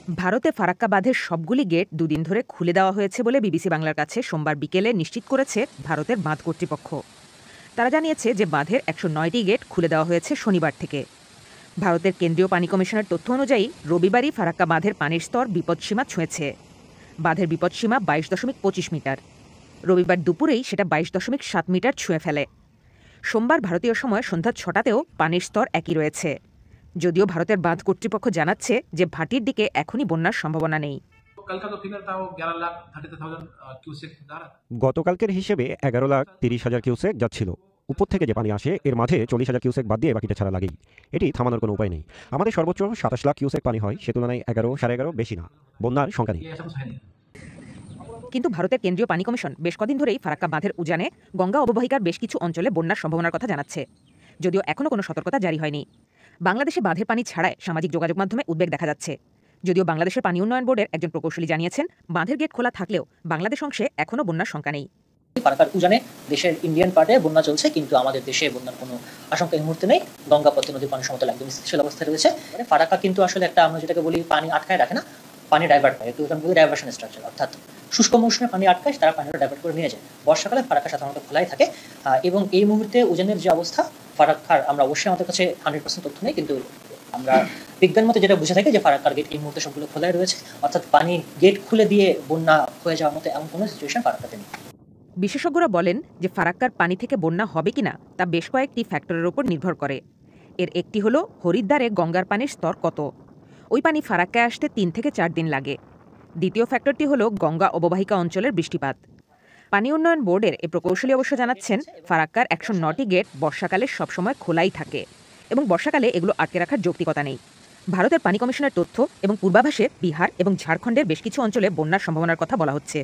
ভারতে ফারাক্কা বাঁধের সবগুলি গেট দুদিন ধরে খুলে দেওয়া হয়েছে বলে বিবিসি বাংলার কাছে সোমবার বিকেলে নিশ্চিত করেছে ভারতের বাঁধ কর্তৃপক্ষ। তারা জানিয়েছে যে বাঁধের ১০৯টি গেট খুলে দেওয়া হয়েছে শনিবার থেকে। ভারতের কেন্দ্রীয় পানি কমিশনের তথ্য অনুযায়ী রবিবারই ফারাক্কা বাঁধের পানির স্তর বিপদসীমা ছুঁয়েছে। বাঁধের বিপদসীমা ২২.২৫ মিটার। রবিবার দুপুরেই সেটা ২২.৭ মিটার ছুঁয়ে ফেলে। সোমবার ভারতীয় সময় সন্ধ্যা ৬টাতেও পানির স্তর একই রয়েছে, যদিও ভারতের বাঁধ কর্তৃপক্ষ জানাচ্ছে যে ভাটির দিকে এখনই বন্যার সম্ভাবনা নেই। গতকালকের হিসেবে ১১,৩০,০০০ কিউসেক যাচ্ছিল। উপর থেকে যে পানি আসে এর মাঝে ৪০,০০০ কিউসেক বাদ দিয়ে বাকিটা ছাড়া লাগেই। এটি থামানোর কোনো উপায় নেই। আমাদের সর্বোচ্চ ২৭ লাখ কিউসেক পানি হয়, সে তুলনায় ১১, সাড়ে ১১ বেশি না। বন্যার সংখ্যা নেই। কিন্তু ভারতের কেন্দ্রীয় পানি কমিশন বেশ কদিন ধরেই ফারাক্কা বাঁধের উজানে গঙ্গা অববাহিকার বেশ কিছু অঞ্চলে বন্যার সম্ভাবনার কথা জানাচ্ছে, যদিও এখনও কোনো সতর্কতা জারি হয়নি। বাংলাদেশে বাঁধের পানি ছাড়ায় সামাজিক যোগাযোগ মাধ্যমে উদ্বেগ দেখা যাচ্ছে। যদিও বাংলাদেশের পানি উন্নয়ন বোর্ডের একজন প্রকৌশলী জানিয়েছেন, বাঁধের গেট খোলা থাকলেও বাংলাদেশ অংশে এখনও বন্যার শঙ্কা নেই। ফারাক্কার উজানে দেশের ইন্ডিয়ান পার্টে বন্যা চলছে, কিন্তু আমাদের দেশে বন্যার কোনো আশঙ্কা এই মুহূর্তে নেই। গঙ্গা পদ্মা নদীর পানি সমতল একদম স্থিতিশীল অবস্থায় রয়েছে। ফারাক্কা কিন্তু আসলে একটা, আমরা যেটাকে বলি, পানি আটকায় রাখে না, পানি ডাইভার্ট করে। ওখানে বলি ডাইভার্সন স্ট্রাকচার, অর্থাৎ শুষ্ক মৌসুমে পানি আটকায়, তারা পানিটা ডাইভার্ট করে নিয়ে যায়। বর্ষাকালে ফারাক্কা সাধারণত খোলাই থাকে। এবং এই মুহূর্তে উজানের যে অবস্থা ফারাক্কার, আমরা অবশ্যই আমাদের কাছে 100% তথ্য নেই, কিন্তু আমরা বিজ্ঞান মতে যেটা বুঝে থাকি যে ফারাক্কার গেট এই মুহূর্তে সবগুলো খোলাই রয়েছে, অর্থাৎ পানি গেট খুলে দিয়ে বন্যা হয়ে যাওয়ার মতো এমন কোনো সিচুয়েশন ফারাক্কাতে নেই। বিশেষজ্ঞরা বলেন যে ফারাক্কার পানি থেকে বন্যা হবে কিনা তা বেশ কয়েকটি ফ্যাক্টরের উপর নির্ভর করে। এর একটি হলো হরিদ্বারে গঙ্গার পানির স্তর কত। ওই পানি ফারাক্কায় আসতে ৩ থেকে ৪ দিন লাগে। দ্বিতীয় ফ্যাক্টরটি হলো গঙ্গা অববাহিকা অঞ্চলের বৃষ্টিপাত। পানি উন্নয়ন বোর্ডের এই প্রকৌশলী অবশ্য জানাচ্ছেন, ফারাক্কার ১০৯টি গেট বর্ষাকালে সবসময় খোলাই থাকে এবং বর্ষাকালে এগুলো আটকে রাখার যৌক্তিকতা নেই। ভারতের পানি কমিশনের তথ্য এবং পূর্বাভাসে বিহার এবং ঝাড়খণ্ডের বেশ কিছু অঞ্চলে বন্যার সম্ভাবনার কথা বলা হচ্ছে।